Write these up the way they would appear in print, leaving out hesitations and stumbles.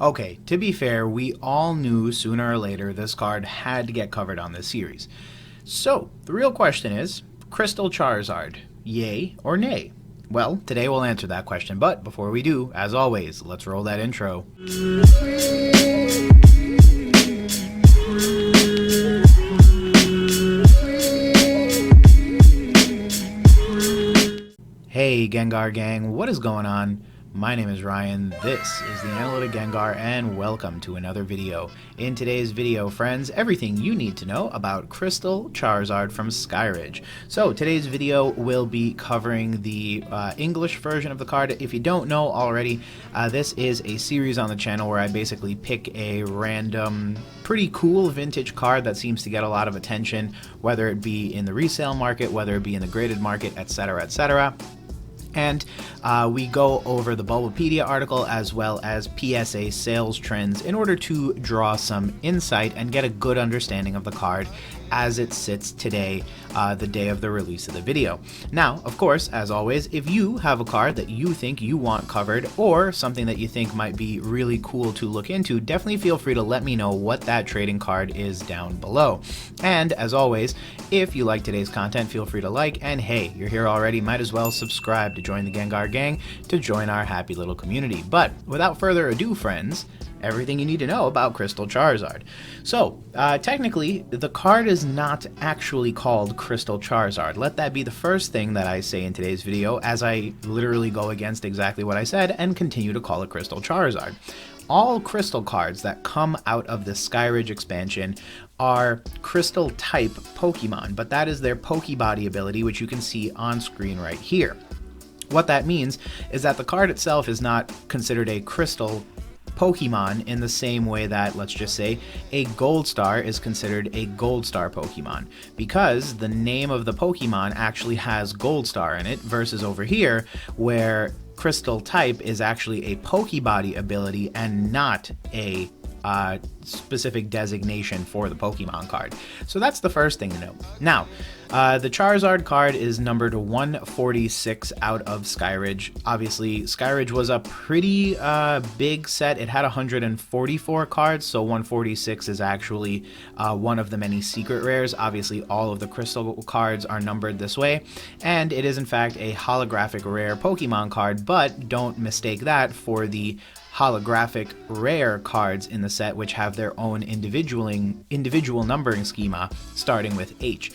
Okay, to be fair, we all knew sooner or later this card had to get covered on this series. So, the real question is, Crystal Charizard, yay or nay? Well, today we'll answer that question, but before we do, as always, let's roll that intro. Hey Gengar Gang, what is going on? My name is Ryan, this is the Analytic Gengar, and welcome to another video. In today's video, friends, everything you need to know about Crystal Charizard from Skyridge. So today's video will be covering the English version of the card. If you don't know already, this is a series on the channel where I basically pick a random, pretty cool vintage card that seems to get a lot of attention, whether it be in the resale market, whether it be in the graded market, etc., etc. And we go over the Bulbapedia article as well as PSA sales trends in order to draw some insight and get a good understanding of the card as it sits today, the day of the release of the video. Now, of course, as always, if you have a card that you think you want covered or something that you think might be really cool to look into, definitely feel free to let me know what that trading card is down below. And as always, if you like today's content, feel free to like, and hey, you're here already, might as well subscribe to join the Gengar Gang to join our happy little community. But without further ado, friends, everything you need to know about Crystal Charizard. So, technically, the card is not actually called Crystal Charizard. Let that be the first thing that I say in today's video, as I literally go against exactly what I said and continue to call it Crystal Charizard. All Crystal cards that come out of the Skyridge expansion are Crystal Type Pokemon, but that is their Pokebody ability, which you can see on screen right here. What that means is that the card itself is not considered a Crystal Pokemon in the same way that, let's just say, a Gold Star is considered a Gold Star Pokemon, because the name of the Pokemon actually has Gold Star in it, versus over here where Crystal Type is actually a Pokebody ability and not a specific designation for the Pokemon card. So that's the first thing to know. Now, the Charizard card is numbered 146 out of Skyridge. Obviously, Skyridge was a pretty big set. It had 144 cards, so 146 is actually one of the many secret rares. Obviously, all of the Crystal cards are numbered this way, and it is in fact a holographic rare Pokemon card, but don't mistake that for the holographic rare cards in the set, which have their own individual numbering schema starting with H,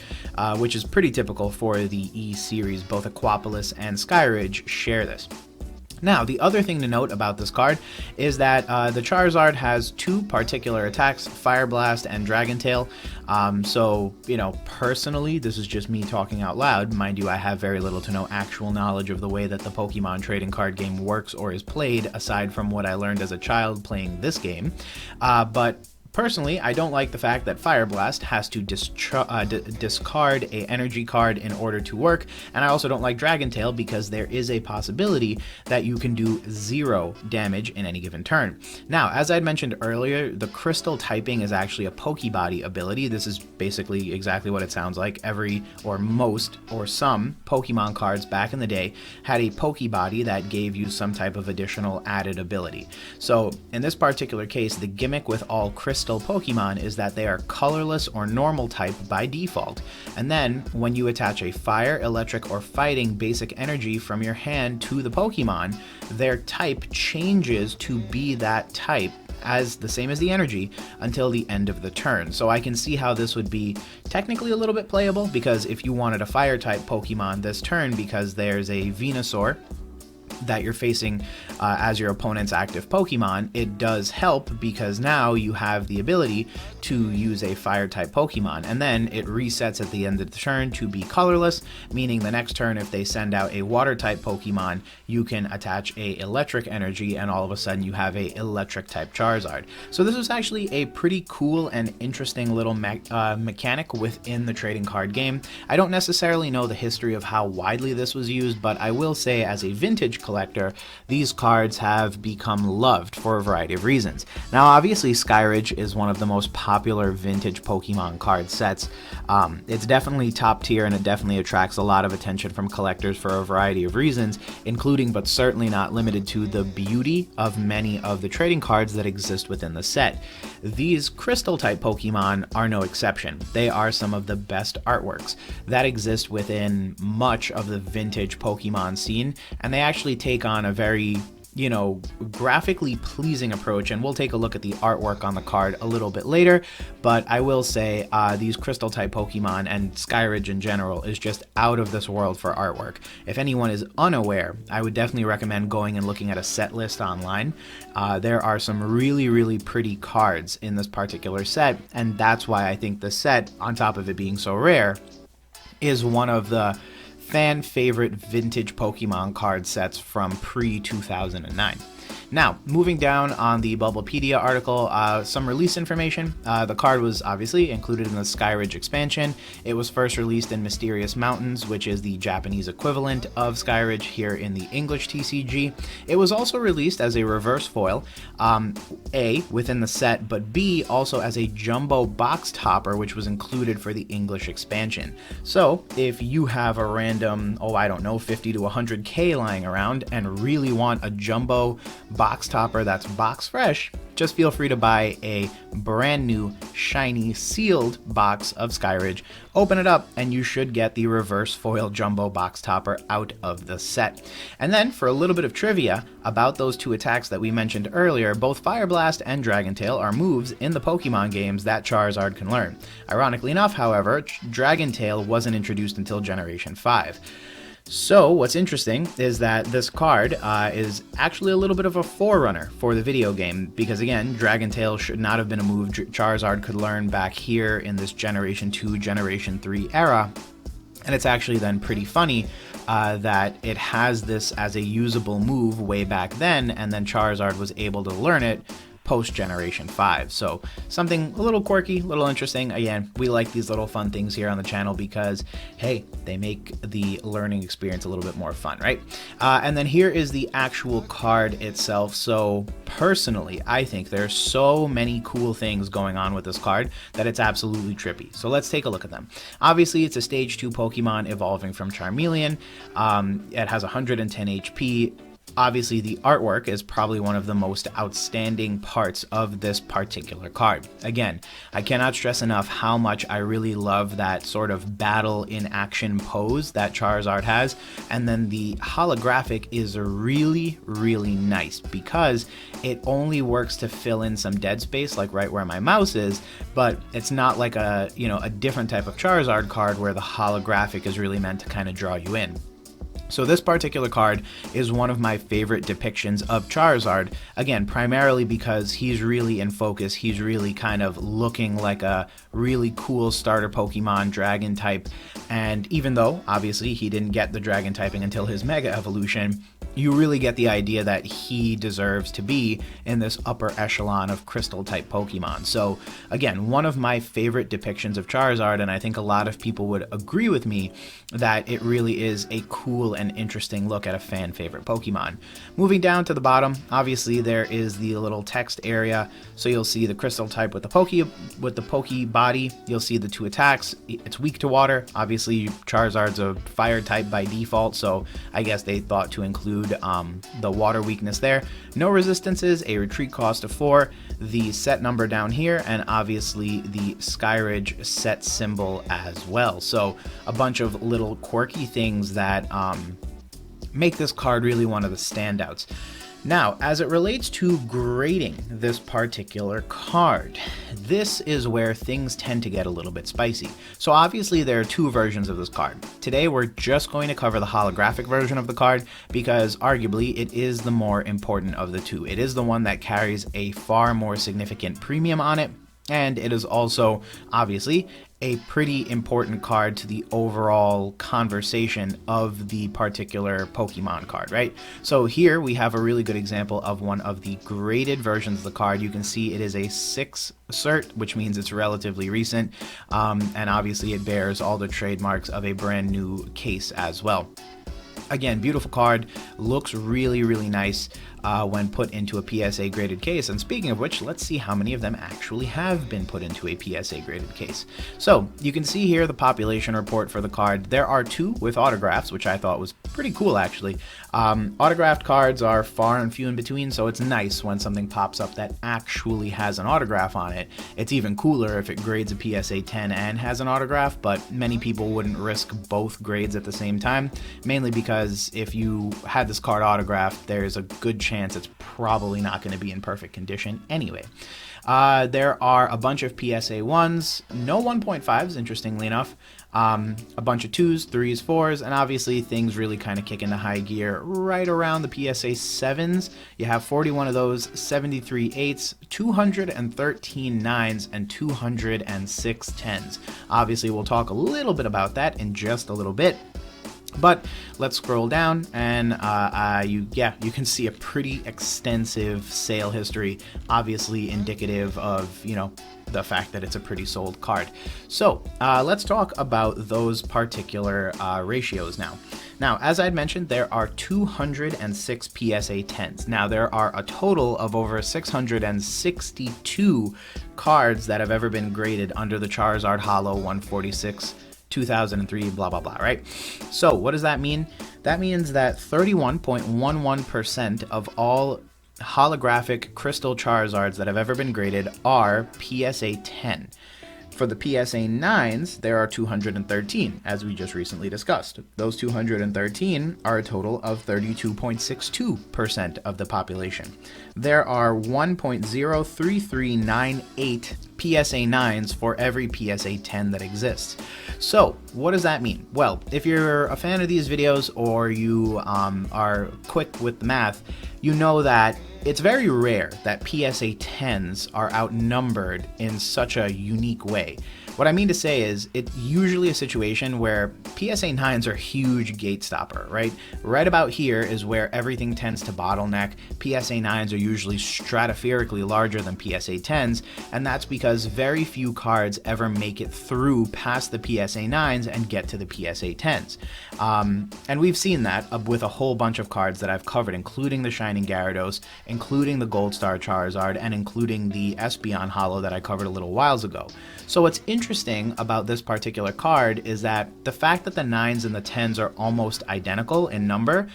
which is pretty typical for the E series. Both Aquapolis and Skyridge share this. Now, the other thing to note about this card is that the Charizard has two particular attacks, Fire Blast and Dragon Tail. So, you know, personally, this is just me talking out loud. Mind you, I have very little to no actual knowledge of the way that the Pokemon trading card game works or is played, aside from what I learned as a child playing this game. But personally, I don't like the fact that Fire Blast has to discard a energy card in order to work, and I also don't like Dragon Tail because there is a possibility that you can do 0 damage in any given turn. Now, as I had mentioned earlier, the Crystal typing is actually a Pokebody ability. This is basically exactly what it sounds like. Every, or most, or some Pokemon cards back in the day had a Pokebody that gave you some type of additional added ability. So, in this particular case, the gimmick with all Crystal Pokemon is that they are colorless or normal type by default, and then when you attach a fire, electric, or fighting basic energy from your hand to the Pokemon, their type changes to be that type as the same as the energy until the end of the turn. So I can see how this would be technically a little bit playable, because if you wanted a fire type Pokemon this turn because there's a Venusaur that you're facing as your opponent's active Pokemon, it does help because now you have the ability to use a fire type Pokemon, and then it resets at the end of the turn to be colorless, meaning the next turn if they send out a water type Pokemon, you can attach a electric energy and all of a sudden you have a electric type Charizard. So this is actually a pretty cool and interesting little mechanic within the trading card game. I don't necessarily know the history of how widely this was used, but I will say as a vintage collector, collector, these cards have become loved for a variety of reasons. Now, obviously, Skyridge is one of the most popular vintage Pokemon card sets. It's definitely top tier, and it definitely attracts a lot of attention from collectors for a variety of reasons, including but certainly not limited to the beauty of many of the trading cards that exist within the set. These Crystal Type Pokemon are no exception. They are some of the best artworks that exist within much of the vintage Pokemon scene, and they actually take on a very, graphically pleasing approach, and we'll take a look at the artwork on the card a little bit later. But I will say these Crystal Type Pokemon and Skyridge in general is just out of this world for artwork. If anyone is unaware, I would definitely recommend going and looking at a set list online. There are some really, really pretty cards in this particular set, and that's why I think the set, on top of it being so rare, is one of the fan favorite vintage Pokemon card sets from pre-2009. Now, moving down on the Bulbapedia article, some release information. The card was obviously included in the Skyridge expansion. It was first released in Mysterious Mountains, which is the Japanese equivalent of Skyridge here in the English TCG. It was also released as a reverse foil, A, within the set, but B, also as a jumbo box topper, which was included for the English expansion. So, if you have a random, 50 to 100k lying around and really want a jumbo box topper that's box fresh, just feel free to buy a brand new shiny sealed box of Skyridge, open it up, and you should get the reverse foil jumbo box topper out of the set. And then for a little bit of trivia about those two attacks that we mentioned earlier, both Fire Blast and Dragon Tail are moves in the Pokemon games that Charizard can learn. Ironically enough, however, Dragon Tail wasn't introduced until Generation 5. So what's interesting is that this card is actually a little bit of a forerunner for the video game, because again, Dragon Tail should not have been a move Charizard could learn back here in this Generation 2, Generation 3 era. And it's actually then pretty funny that it has this as a usable move way back then, and then Charizard was able to learn it post Generation 5. So something a little quirky, a little interesting. Again, we like these little fun things here on the channel because, hey, they make the learning experience a little bit more fun, right? And then here is the actual card itself. So personally, I think there's so many cool things going on with this card that it's absolutely trippy. So let's take a look at them. Obviously, it's a Stage 2 Pokemon evolving from Charmeleon. It has 110 HP. Obviously, the artwork is probably one of the most outstanding parts of this particular card. Again, I cannot stress enough how much I really love that sort of battle in action pose that Charizard has, and then the holographic is really, really nice because it only works to fill in some dead space, like right where my mouse is, but it's not like a different type of Charizard card where the holographic is really meant to kind of draw you in. So this particular card is one of my favorite depictions of Charizard, again, primarily because he's really in focus. He's really kind of looking like a really cool starter Pokemon, Dragon type, and even though, obviously, he didn't get the Dragon typing until his Mega Evolution, you really get the idea that he deserves to be in this upper echelon of Crystal Type Pokemon. So again, one of my favorite depictions of Charizard, and I think a lot of people would agree with me that it really is a cool and interesting look at a fan favorite Pokemon. Moving down to the bottom, obviously there is the little text area. So you'll see the Crystal Type with the Poke body. You'll see the two attacks. It's weak to water. Obviously Charizard's a fire type by default, so I guess they thought to include the water weakness there. No resistances, a retreat cost of 4, the set number down here, and obviously the Skyridge set symbol as well. So a bunch of little quirky things that make this card really one of the standouts. Now, as it relates to grading this particular card, this is where things tend to get a little bit spicy. So obviously there are two versions of this card. Today we're just going to cover the holographic version of the card because arguably it is the more important of the two. It is the one that carries a far more significant premium on it, and it is also obviously a pretty important card to the overall conversation of the particular Pokemon card, right? So here we have a really good example of one of the graded versions of the card. You can see it is a 6 cert, which means it's relatively recent, and obviously it bears all the trademarks of a brand new case as well. Again, beautiful card, looks really, really nice when put into a PSA graded case. And speaking of which, let's see how many of them actually have been put into a PSA graded case. So you can see here the population report for the card. There are 2 with autographs, which I thought was pretty cool actually. Autographed cards are far and few in between, so it's nice when something pops up that actually has an autograph on it. It's even cooler if it grades a PSA 10 and has an autograph, but many people wouldn't risk both grades at the same time, mainly because if you had this card autographed, there's a good chance it's probably not going to be in perfect condition anyway. There are a bunch of PSA 1s, no 1.5s, interestingly enough, a bunch of 2s, 3s, 4s, and obviously things really kind of kick into high gear right around the PSA 7s. You have 41 of those, 73 8s, 213 9s, and 206 10s. Obviously, we'll talk a little bit about that in just a little bit. But let's scroll down, and you can see a pretty extensive sale history, obviously indicative of, you know, the fact that it's a pretty sold card. So let's talk about those particular ratios now. Now, as I'd mentioned, there are 206 PSA 10s. Now, there are a total of over 662 cards that have ever been graded under the Charizard Holo 146 2003, blah, blah, blah, right? So what does that mean? That means that 31.11% of all holographic Crystal Charizards that have ever been graded are PSA 10. For the PSA 9s, there are 213, as we just recently discussed. Those 213 are a total of 32.62% of the population. There are 1.03398 PSA 9s for every PSA 10 that exists. So, what does that mean? Well, if you're a fan of these videos or you are quick with the math, you know that it's very rare that PSA 10s are outnumbered in such a unique way. What I mean to say is, it's usually a situation where PSA 9s are huge gate stopper, right? Right about here is where everything tends to bottleneck. PSA 9s are usually stratospherically larger than PSA 10s, and that's because very few cards ever make it through past the PSA 9s and get to the PSA 10s. And we've seen that with a whole bunch of cards that I've covered, including the Shining Gyarados, including the Gold Star Charizard, and including the Espeon Holo that I covered a little whiles ago. So what's interesting about this particular card is that the fact that the 9s and the 10s are almost identical in number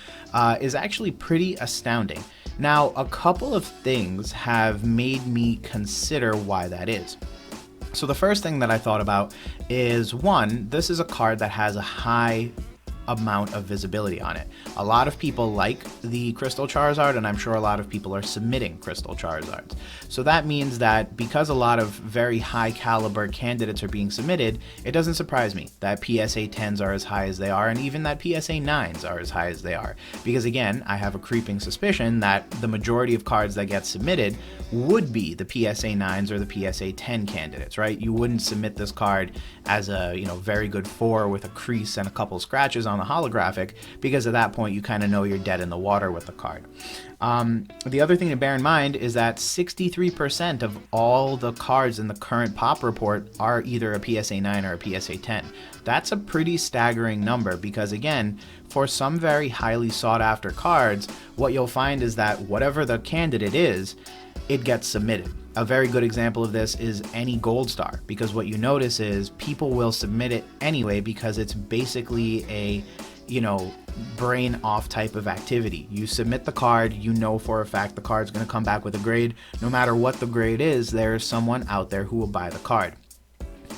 is actually pretty astounding. Now, a couple of things have made me consider why that is. So the first thing that I thought about is, one, this is a card that has a high amount of visibility on it. A lot of people like the Crystal Charizard, and I'm sure a lot of people are submitting Crystal Charizards. So that means that because a lot of very high caliber candidates are being submitted, it doesn't surprise me that PSA 10s are as high as they are, and even that PSA 9s are as high as they are. Because again, I have a creeping suspicion that the majority of cards that get submitted would be the PSA 9s or the PSA 10 candidates, right? You wouldn't submit this card as a, you know, very good 4 with a crease and a couple scratches on the holographic, because at that point you kind of know you're dead in the water with the card. The other thing to bear in mind is that 63% of all the cards in the current pop report are either a PSA 9 or a PSA 10. That's a pretty staggering number, because again, for some very highly sought after cards, what you'll find is that whatever the candidate is, it gets submitted. A very good example of this is any Gold Star, because what you notice is people will submit it anyway because it's basically a, you know, brain off type of activity. You submit the card, you know for a fact the card's going to come back with a grade. No matter what the grade is, there's someone out there who will buy the card.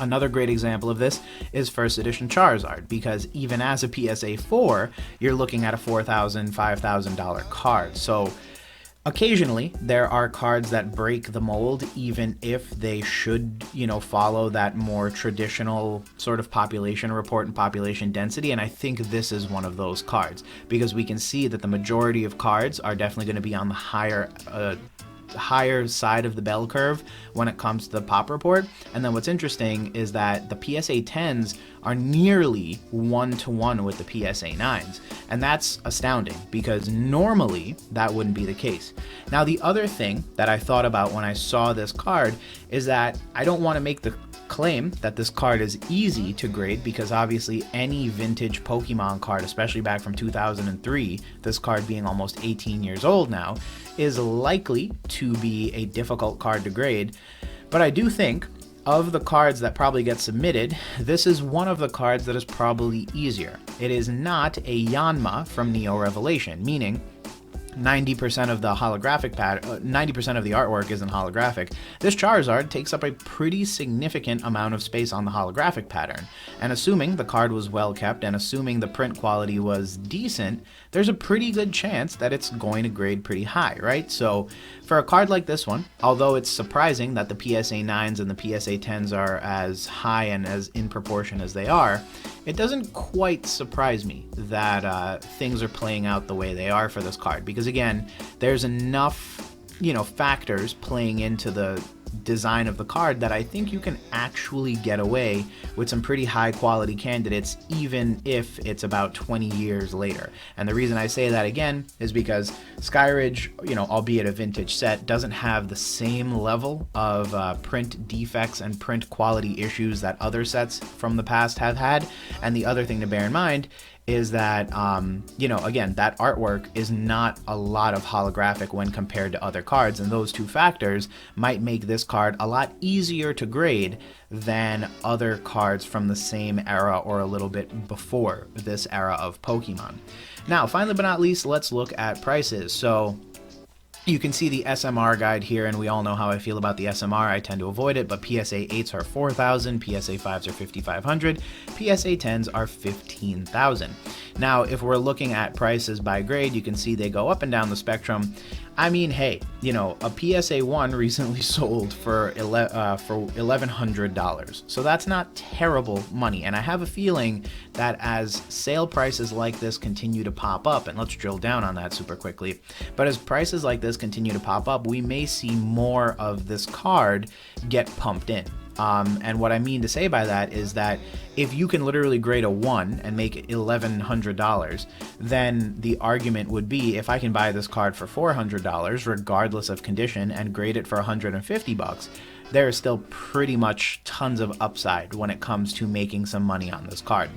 Another great example of this is first edition Charizard, because even as a PSA 4, you're looking at a $4,000, $5,000 card. So occasionally, there are cards that break the mold, even if they should, you know, follow that more traditional sort of population report and population density, and I think this is one of those cards, because we can see that the majority of cards are definitely going to be on the higher side of the bell curve when it comes to the pop report. And then what's interesting is that the PSA 10s are nearly 1-to-1 with the PSA 9s, and that's astounding because normally that wouldn't be the case. Now, the other thing that I thought about when I saw this card is that I don't want to make the claim that this card is easy to grade because obviously any vintage Pokemon card, especially back from 2003, this card being almost 18 years old now, is likely to be a difficult card to grade. But I do think of the cards that probably get submitted, this is one of the cards that is probably easier. It is not a Yanma from Neo Revelation, meaning 90% of the holographic 90% of the artwork isn't holographic. This Charizard takes up a pretty significant amount of space on the holographic pattern, and assuming the card was well kept and assuming the print quality was decent, there's a pretty good chance that it's going to grade pretty high, right? So for a card like this one, although it's surprising that the PSA 9s and the PSA 10s are as high and as in proportion as they are, it doesn't quite surprise me that things are playing out the way they are for this card, because again, there's enough, factors playing into the design of the card that I think you can actually get away with some pretty high quality candidates, even if it's about 20 years later. And the reason I say that again is because Skyridge, albeit a vintage set, doesn't have the same level of print defects and print quality issues that other sets from the past have had. And the other thing to bear in mind is that, again, that artwork is not a lot of holographic when compared to other cards, and those two factors might make this card a lot easier to grade than other cards from the same era or a little bit before this era of Pokemon. Now, finally but not least, let's look at prices. So you can see the SMR guide here, and we all know how I feel about the SMR. I tend to avoid it, but PSA 8s are 4,000, PSA 5s are 5,500, PSA 10s are 15,000. Now, if we're looking at prices by grade, you can see they go up and down the spectrum. I mean, hey, a PSA 1 recently sold for $1,100, so that's not terrible money, and I have a feeling that as sale prices like this continue to pop up, and let's drill down on that super quickly, but as prices like this continue to pop up, we may see more of this card get pumped in. And what I mean to say by that is that if you can literally grade a 1 and make $1,100, then the argument would be, if I can buy this card for $400, regardless of condition, and grade it for $150, there is still pretty much tons of upside when it comes to making some money on this card.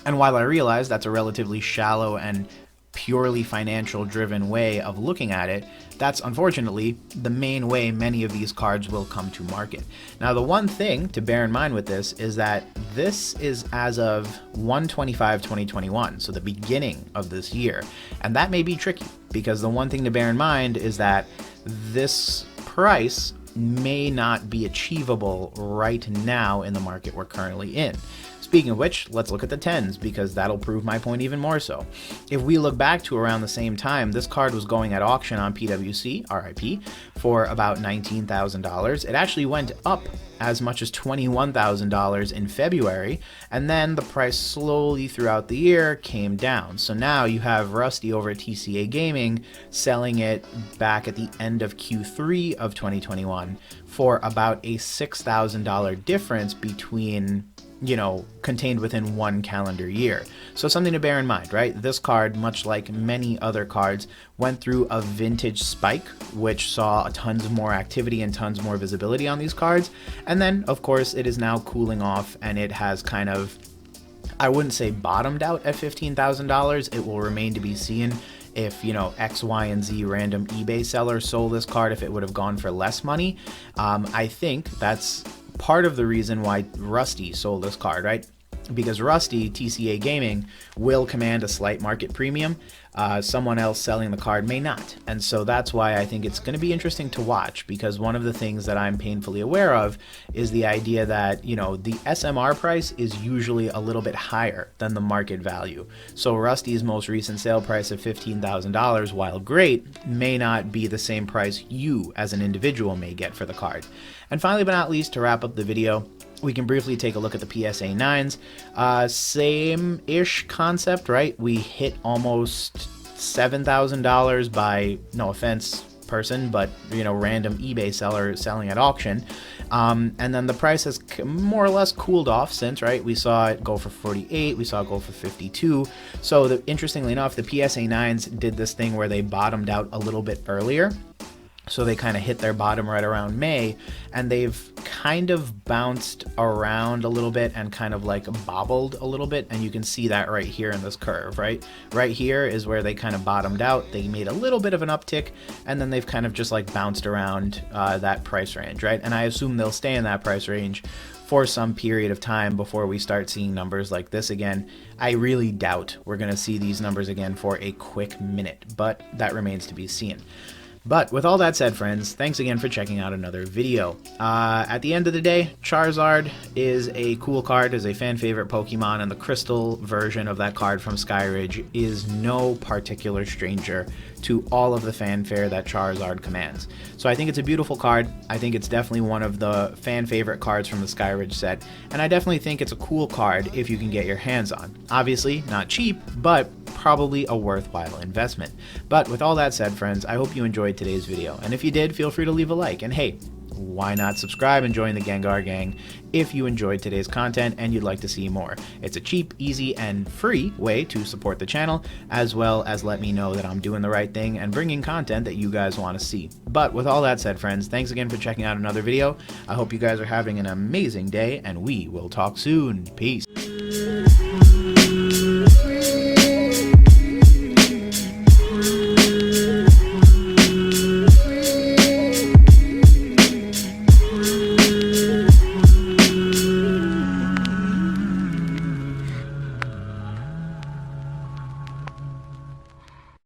And while I realize that's a relatively shallow and purely financial driven way of looking at it, that's unfortunately the main way many of these cards will come to market. Now, the one thing to bear in mind with this is that this is as of 1/25/2021, so the beginning of this year, and that may be tricky, because the one thing to bear in mind is that this price may not be achievable right now in the market we're currently in. Speaking of which, let's look at the 10s, because that'll prove my point even more so. If we look back to around the same time, this card was going at auction on PWC, RIP, for about $19,000. It actually went up as much as $21,000 in February, and then the price slowly throughout the year came down. So now you have Rusty over at TCA Gaming selling it back at the end of Q3 of 2021 for about a $6,000 difference between, contained within one calendar year. So something to bear in mind, right? This card, much like many other cards, went through a vintage spike, which saw tons more activity and tons more visibility on these cards. And then, of course, it is now cooling off, and it has kind of, I wouldn't say bottomed out at $15,000. It will remain to be seen if, X, Y, and Z random eBay seller sold this card, if it would have gone for less money. I think that's part of the reason why Rusty sold this card, right? Because Rusty, TCA Gaming, will command a slight market premium. Someone else selling the card may not. And so that's why I think it's going to be interesting to watch, because one of the things that I'm painfully aware of is the idea that, the SMR price is usually a little bit higher than the market value. So Rusty's most recent sale price of $15,000, while great, may not be the same price you as an individual may get for the card. And finally but not least, to wrap up the video, we can briefly take a look at the PSA 9s. Same-ish concept, right? We hit almost $7,000 by, no offense, person, but, random eBay seller selling at auction. And then the price has more or less cooled off since, right? We saw it go for 48, we saw it go for 52. So interestingly enough, the PSA 9s did this thing where they bottomed out a little bit earlier. So they kind of hit their bottom right around May, and they've kind of bounced around a little bit and kind of like bobbled a little bit, and you can see that right here in this curve, right? Right here is where they kind of bottomed out. They made a little bit of an uptick, and then they've kind of just like bounced around that price range, right? And I assume they'll stay in that price range for some period of time before we start seeing numbers like this again. I really doubt we're going to see these numbers again for a quick minute, but that remains to be seen. But with all that said, friends, thanks again for checking out another video. At the end of the day, Charizard is a cool card, is a fan favorite Pokemon, and the Crystal version of that card from Skyridge is no particular stranger to all of the fanfare that Charizard commands. So I think it's a beautiful card. I think it's definitely one of the fan favorite cards from the Skyridge set, and I definitely think it's a cool card if you can get your hands on. Obviously, not cheap, but probably a worthwhile investment. But with all that said, friends, I hope you enjoyed today's video, and if you did, feel free to leave a like, and hey, why not subscribe and join the Gengar Gang if you enjoyed today's content and you'd like to see more. It's a cheap, easy, and free way to support the channel, as well as let me know that I'm doing the right thing and bringing content that you guys want to see. But with all that said, friends, thanks again for checking out another video. I hope you guys are having an amazing day, and we will talk soon. Peace.